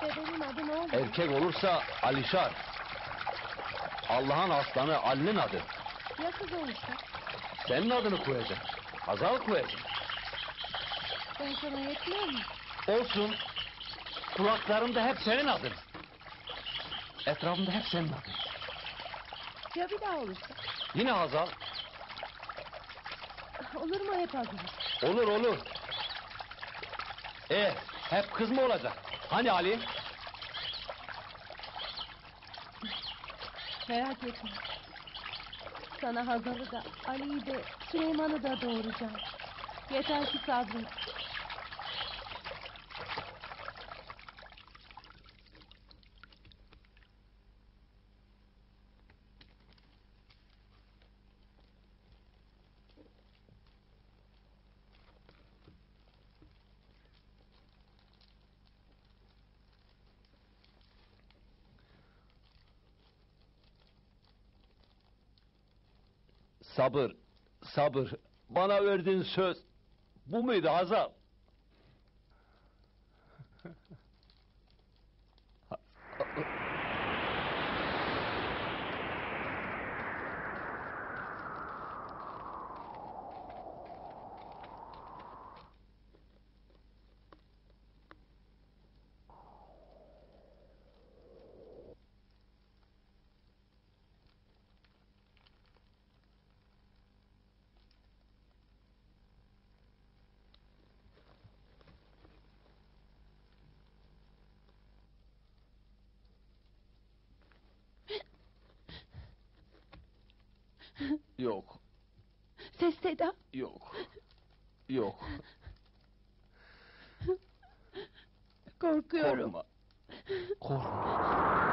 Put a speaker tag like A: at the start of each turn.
A: Dedenin adı ne oldu?
B: Erkek olursa Alişar. Allah'ın aslanı Ali'nin adı.
A: Ya kız olursa?
B: Senin adını koyacak. Hazal koyacak.
A: Ben sana yetmiyor mu?
B: Olsun. Kulaklarımda hep senin adın. Etrafımda hep senin adın.
A: Ya bir daha olursa?
B: Yine Hazal.
A: Olur mu hep adı?
B: Olur olur. Hep kız mı olacak? Hani Ali?
A: Merak etme. Sana Hazal'ı da, Ali'yi de, Süleyman'ı da doğuracağım. Yeter ki sabret.
B: Sabır, sabır. Bana verdiğin söz. Bu muydu Hazal? Yok,
A: Ses Seda.
B: yok, yok.
A: Korkuyorum.
B: Korkma, korkma.